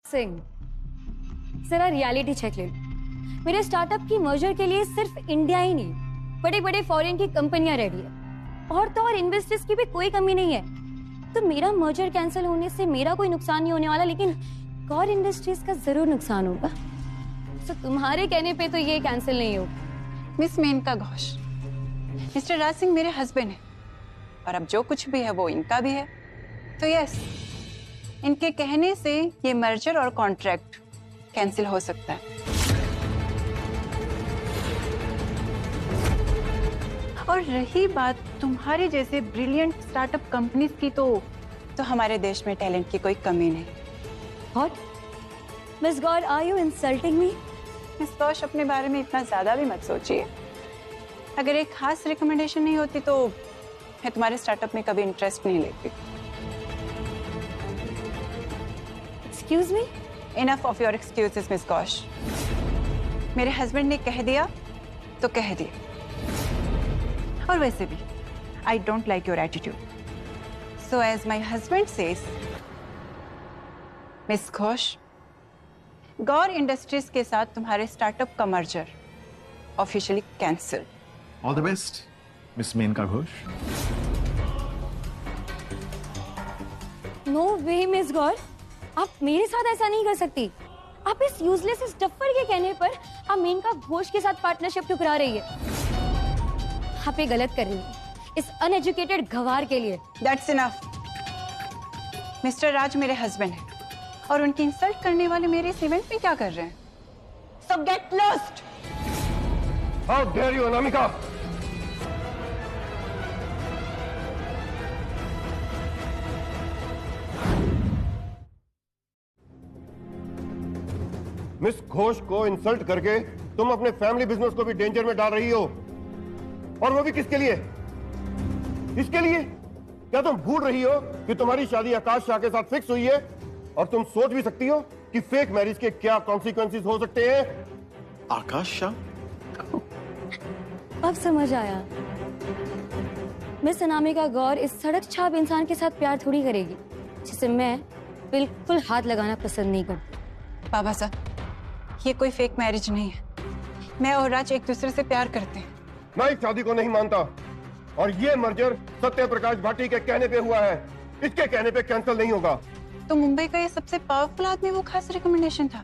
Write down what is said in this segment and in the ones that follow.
सिंह, जरा reality check ले लो। मेरे स्टार्टअप की मर्जर के लिए सिर्फ इंडिया ही नहीं, बड़े बड़े फॉरेन की कंपनियां रेडी है और तो और इन्वेस्टर्स की भी कोई कमी नहीं है। तो मेरा मर्जर कैंसिल होने से मेरा कोई नुकसान नहीं होने वाला, लेकिन गौर इंडस्ट्रीज का जरूर नुकसान होगा। तो तुम्हारे कहने पे तो ये कैंसिल नहीं होगा। मिस मेनका घोष, मिस्टर राज सिंह मेरे हस्बैंड हैं और अब जो कुछ भी है वो इनका भी है। तो यस, इनके कहने से ये मर्जर और कॉन्ट्रैक्ट कैंसिल हो सकता है। और रही बात तुम्हारे जैसे ब्रिलियंट स्टार्टअप कंपनीज की, तो हमारे देश में टैलेंट की कोई कमी नहीं। What? Miss Gaur, are you insulting me? Miss Ghosh, अपने बारे में इतना ज्यादा भी मत सोचिए। अगर एक खास रिकमेंडेशन नहीं होती तो मैं तुम्हारे स्टार्टअप में कभी इंटरेस्ट नहीं लेती। Excuse me? Enough of your excuses, miss Ghosh. मेरे हस्बैंड ने कह दिया तो कह दिया। और वैसे भी I don't like your attitude. So as my husband says, miss Ghosh, Gaur industries के साथ तुम्हारे स्टार्टअप का merger officially cancel. All the best miss Maneka Ghosh. No way miss Gaur, आप मेरे साथ ऐसा नहीं कर सकती। आप इस यूजलेस स्टफर के कहने पर आप मेनका घोष के साथ पार्टनरशिप ठुकरा रही है। आप ये गलत कर रही है इस अनएजुकेटेड गवार के लिए। That's enough. मिस्टर राज मेरे हस्बैंड हैं और उनकी इंसल्ट करने वाले मेरे इस इवेंट में क्या कर रहे हैं? So get lost. How dare you, Anamika? Miss Ghosh को इंसल्ट करके तुम अपने फैमिली बिजनेस को भी डेंजर में डाल रही हो, और वो भी किसके लिए? इसके लिए? क्या तुम भूल रही हो कि तुम्हारी शादी आकाश शाह के साथ फिक्स हुई है, और तुम सोच भी सकती हो कि फेक मैरिज के क्या कॉन्सिक्वेंसेस हो सकते हैं? आकाश शाह? अब समझ आया। मिस अनामिका गौर इस सड़क छाप इंसान के साथ प्यार थोड़ी करेगी, जिसे मैं बिल्कुल हाथ लगाना पसंद नहीं करती। बाबा साहब, ये कोई फेक मैरिज नहीं है। मैं और राज एक दूसरे से प्यार करते हैं। मैं इस शादी को नहीं मानता, और ये मर्जर सत्य प्रकाश भाटी के कहने पे हुआ है। इसके कहने पे कैंसिल नहीं होगा। तो मुंबई का ये सबसे पावरफुल आदमी वो खास रिकमेंडेशन था,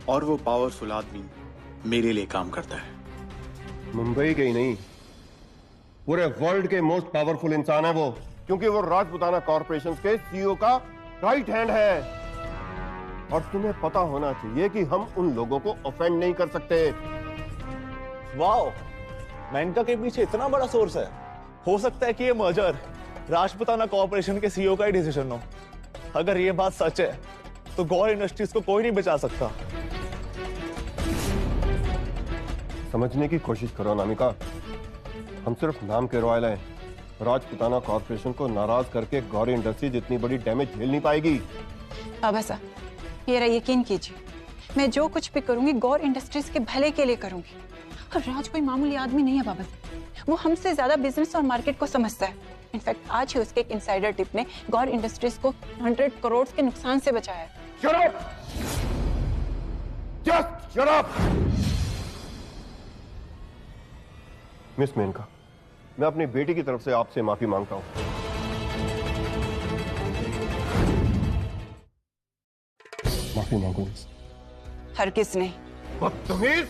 और वो पावरफुल आदमी मेरे लिए काम करता है। मुंबई के ही नहीं, पूरे वर्ल्ड के मोस्ट पावरफुल इंसान है वो, क्योंकि वो राजपुताना कॉर्पोरेशन के सीईओ का राइट हैंड है। और तुम्हें पता होना चाहिए कि हम उन लोगों को ऑफेंड नहीं कर सकते। वाओ, मेनका के पीछे इतना बड़ा सोर्स है। हो सकता है कि ये मर्जर राजपुताना कॉर्पोरेशन के सीईओ का ही डिसीजन हो। अगर ये बात सच है तो गौर इंडस्ट्रीज को कोई नहीं बचा सकता। समझने की कोशिश करो अनामिका, हम सिर्फ नाम के रॉयल हैं। राजपुताना कॉर्पोरेशन को नाराज करके गौर इंडस्ट्रीज इतनी बड़ी डैमेज झेल नहीं पाएगी। बाबा साहब, मेरा यकीन कीजिए, मैं जो कुछ भी करूंगी गौर इंडस्ट्रीज के भले के लिए करूंगी। और राज कोई मामूली आदमी नहीं है बाबा साहब, वो हमसे ज्यादा बिजनेस और मार्केट को समझता है। इनफैक्ट आज ही उसके एक इनसाइडर टिप ने गौर इंडस्ट्रीज को 100 करोड़ के नुकसान से बचाया है। Shut up! Just shut up! Miss Menaka, मैं अपनी बेटी की तरफ से आपसे माफी मांगता हूं। माफी मांगो मिस। हरगिज नहीं। बदतमीज!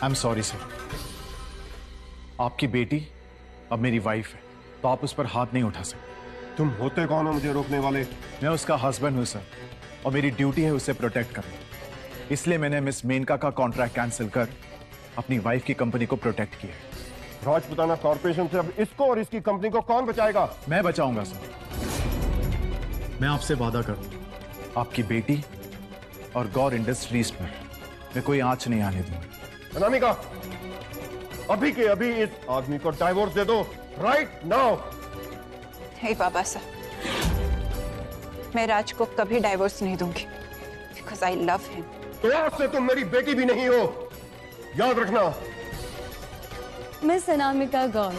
I am sorry sir. आपकी बेटी अब मेरी वाइफ है, तो आप उस पर हाथ नहीं उठा सकते। तुम होते कौन हो मुझे रोकने वाले? मैं उसका हस्बैंड हूं सर, और मेरी ड्यूटी है उसे प्रोटेक्ट करना। इसलिए मैंने मिस मेनका का कॉन्ट्रैक्ट कैंसिल कर अपनी वाइफ की कंपनी को प्रोटेक्ट किया। राजपुताना कॉर्पोरेशन से अब इसको और इसकी कंपनी को कौन बचाएगा? मैं बचाऊंगा सर। मैं आपसे वादा करूंगा, आपकी बेटी और गौर इंडस्ट्रीज पर मैं कोई आंच नहीं आने दूंगा। अनामिका, अभी के अभी इस आदमी को डाइवोर्स दे दो, राइट नाउ। हे बाबा साहब, मैं राज को कभी डाइवोर्स नहीं दूंगी, बिकॉज आई लव हिम। तो आज से तुम मेरी बेटी भी नहीं हो, याद रखना। मिस अनामिका गौर,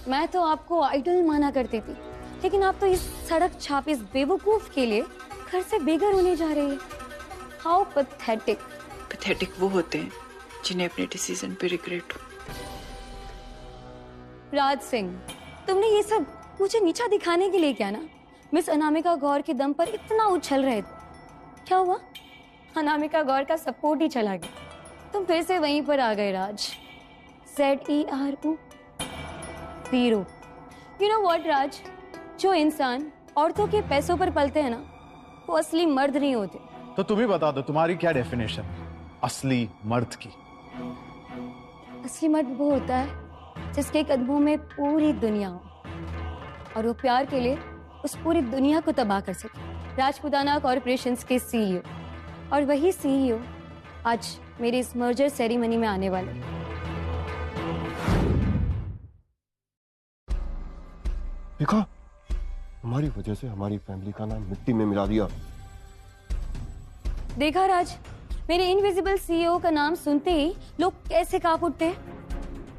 मैं तो आपको आइडल माना करती थी, लेकिन आप तो इस सड़क छाप इस बेवकूफ के लिए घर से बेघर होने जा रही है। How pathetic. पैथेटिक वो होते हैं जिन्हें अपने डिसीजन पे रिग्रेट हो। राज सिंह, तुमने ये सब मुझे नीचा दिखाने के लिए किया ना? मिस अनामिका गौर के दम पर इतना उछल रहे थे, क्या हुआ? अनामिका गौर का सपोर्ट ही चला गया। तुम फिर से वहीं पर आ गए राज। ZERO, वीरो। यू नो व्हाट राज, जो इंसान औरतों के पैसों पर पलते हैं ना, वो असली मर्द नहीं होते। तो तुम ही बता दो, तुम्हारी क्या डेफिनेशन है असली मर्द की? असली मर्द वो होता है जिसके कदमों में पूरी दुनिया हो और वो प्यार के लिए उस पूरी दुनिया को तबाह कर सके। राजपुताना कॉर्पोरेशंस के CEO, और वही CEO आज मेरी इस मर्जर सेरेमनी में आने वाले। देखा, हमारी वजह से हमारी फैमिली का नाम मिट्टी में मिला दिया। देखा राज, मेरे इनविजिबल CEO का नाम सुनते ही लोग कैसे कांप उठते हैं।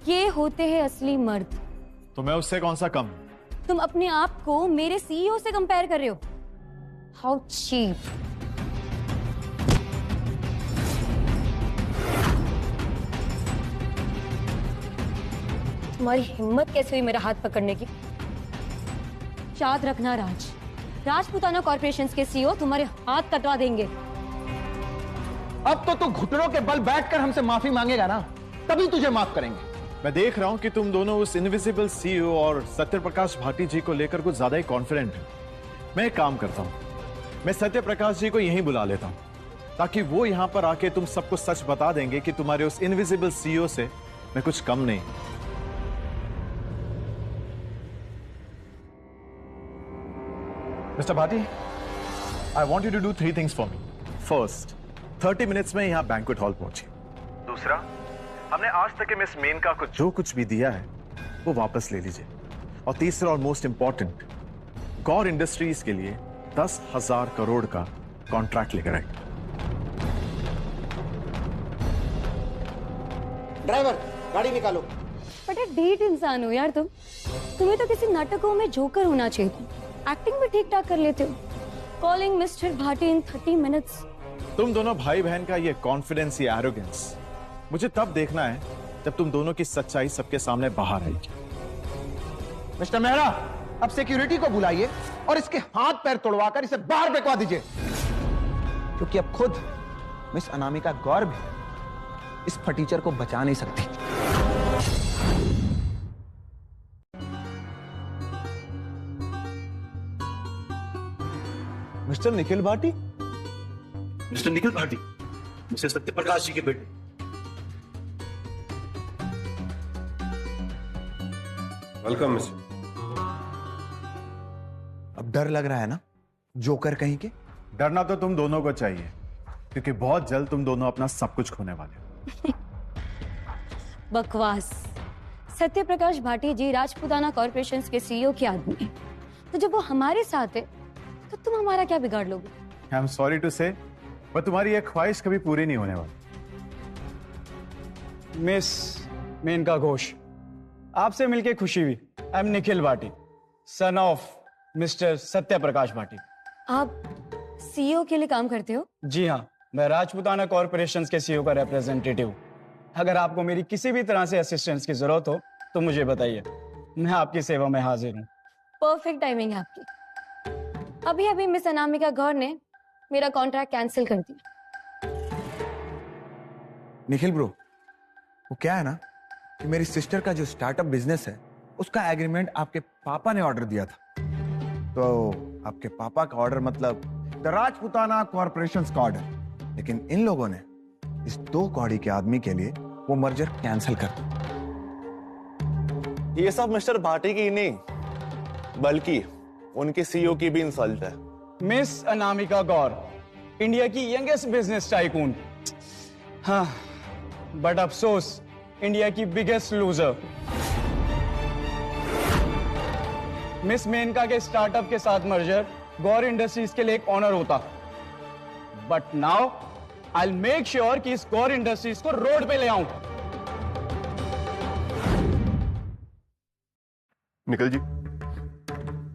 ये होते हैं असली मर्द। तो मैं उससे कौन सा कम? तुम अपने आप को मेरे CEO से कंपेयर कर रहे हो। How cheap. तुम्हारी हिम्मत कैसे हुई मेरा हाथ पकड़ने की? याद रखना राज, राजपुताना कॉर्पोरेशंस के CEO तुम्हारे हाथ कटवा देंगे। अब तो तू घुटनों के बल बैठकर हमसे माफी मांगेगा ना, तभी तुझे माफ करेंगे। मैं देख रहा हूं कि तुम दोनों उस इनविजिबल CEO और सत्य प्रकाश भाटी जी को लेकर कुछ ज्यादा ही कॉन्फिडेंट हो। मैं एक काम करता हूं, मैं सत्य प्रकाश जी को यहीं बुला लेता हूं ताकि वो यहां पर आके तुम सबको सच बता देंगे कि तुम्हारे उस इनविजिबल CEO से मैं कुछ कम नहीं। Mister Bhati, I want you to do 3 things for me. First, 30 minutes में यहाँ बैंक्वेट हॉल पहुंचे। दूसरा, हमने आज तक के मिस मेनका को जो कुछ भी दिया है वो वापस ले लीजिए। और तीसरा और मोस्ट इंपॉर्टेंट, गौर इंडस्ट्रीज के लिए 10,000 करोड़ का कॉन्ट्रैक्ट लेकर आए। ड्राइवर, गाड़ी निकालो। बट एक ढीठ इंसान हो यार तुम। तुम्हें तो किसी नाटकों में जोकर होना चाहिए था। एक्टिंग भी ठीक ठाक कर लेते हो। कॉलिंग मिस्टर भाटी इन 30 मिनट्स। तुम दोनों भाई बहन का ये कॉन्फिडेंस, ये एरोगेंस मुझे तब देखना है जब तुम दोनों की सच्चाई सबके सामने बाहर आएगी। मिस्टर मेहरा, अब सिक्योरिटी को बुलाइए और इसके हाथ पैर तोड़वाकर इसे बाहर फेंकवा दीजिए, क्योंकि अब खुद मिस अनामिका गौर भी इस फटीचर को बचा नहीं सकती। Mister Nikhil Bhati? Mister Nikhil Bhati, mister Satya Prakash ji के बेटे। Welcome mister. अब डर लग रहा है ना, जोकर कहीं के? डरना तो तुम दोनों को चाहिए, क्योंकि बहुत जल्द तुम दोनों अपना सब कुछ खोने वाले हो। बकवास। सत्य प्रकाश भाटी जी राजपुताना कॉर्पोरेशंस के CEO के आदमी हैं। तो जब वो हमारे साथ है तो तुम हमारा क्या बिगाड़ लोगे? आई एम सॉरी टू से, पर तुम्हारी ये ख्वाहिश कभी पूरी नहीं होने वाली। मिस मेनका घोष, आपसे मिलके खुशी हुई। I am Nikhil Bhati, son of mister Satya Prakash Bhati. आप CEO के लिए काम करते हो? जी हाँ, मैं राजपुताना कॉर्पोरेशंस के CEO का रिप्रेजेंटेटिव हूँ। अगर आपको मेरी किसी भी तरह से असिस्टेंस की जरूरत हो तो मुझे बताइए, मैं आपकी सेवा में हाजिर हूँ। परफेक्ट टाइमिंग है आपकी। अभी अभी मिस अनामिका गौर ने मेरा कॉन्ट्रैक्ट कैंसिल कर दिया। निखिल ब्रो, वो क्या है ना कि मेरी सिस्टर का जो स्टार्टअप बिजनेस है उसका एग्रीमेंट आपके पापा ने ऑर्डर दिया था। तो आपके पापा का ऑर्डर मतलब द राजपुताना कॉर्पोरेशंस का ऑर्डर, लेकिन इन लोगों ने इस 2 कौड़ी के आदमी के लिए वो मर्जर कैंसिल कर दिया। ये सब मिस्टर भाटी की नहीं, बल्कि उनके CEO की भी इंसल्ट है। मिस अनामिका गौर, इंडिया की यंगेस्ट बिजनेस टाइकून। हाँ, बट अफसोस इंडिया की बिगेस्ट लूजर। मिस मेनका के स्टार्टअप के साथ मर्जर गौर इंडस्ट्रीज के लिए एक ऑनर होता, but now I will make sure कि इस गौर इंडस्ट्रीज को रोड पे ले आऊं। निखिल जी,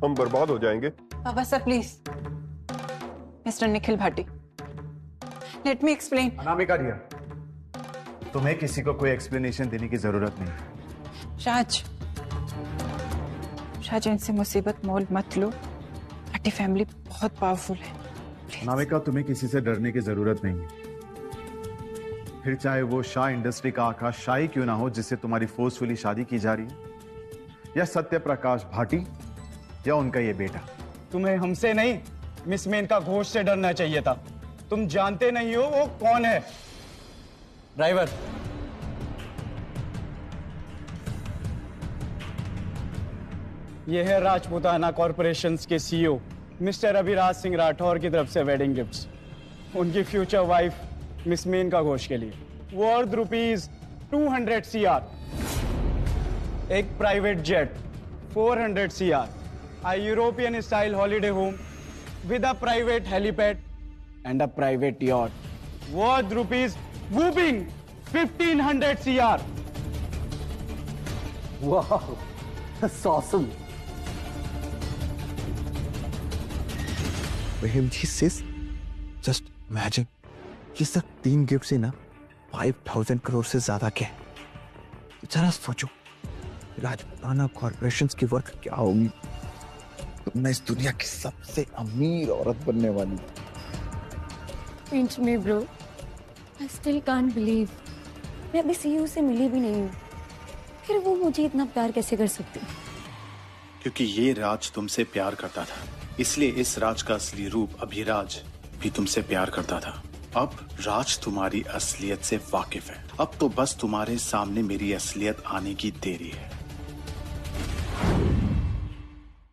हम बर्बाद हो जाएंगे। बाबा sir please, mister Nikhil Bhati, let me explain. Anamika dear, तुम्हें किसी को कोई एक्सप्लेनेशन देने की जरूरत नहीं। राज, इनसे मुसीबत मोल मत लो। भाटी फैमिली बहुत पावरफुल है। अनामिका, तुम्हें किसी से डरने की जरूरत नहीं है। फिर चाहे वो शाह इंडस्ट्री का आकाश शाही क्यों ना हो जिससे तुम्हारी फोर्सफुली शादी की जा रही है, या सत्य प्रकाश भाटी, या उनका ये बेटा। तुम्हें हमसे नहीं, मिस मेनका घोष से डरना चाहिए था। तुम जानते नहीं हो वो कौन है। ड्राइवर, ये है राजपुताना कॉर्पोरेशंस के सीईओ मिस्टर अभिराज सिंह राठौर की तरफ से वेडिंग गिफ्ट्स उनकी future wife miss Maneka Ghosh के लिए, वर्थ ₹200 CR, एक private jet 400 CR, a European style holiday home with a private helipad and a private yacht, worth whooping 1500 CR. Wow, that's awesome. Rahimji sis, just imagine, ये सब 3 gift से ना 5000 करोड़ से ज्यादा क्या है। जरा सोचो, राजपुताना कॉर्पोरेशंस की वर्थ क्या होगी। तुम इस दुनिया की सबसे अमीर औरत बनने वाली। Pinch me, bro. I still can't believe. मैं अभी सीईओ से मिली भी नहीं हूँ, फिर वो मुझे इतना प्यार कैसे कर सकती? क्योंकि ये राज तुमसे प्यार करता था, इसलिए इस राज का असली रूप अभिराज भी तुमसे प्यार करता था। अब राज तुम्हारी असलियत से वाकिफ है। अब तो बस तुम्हारे सामने मेरी असलियत आने की देरी है।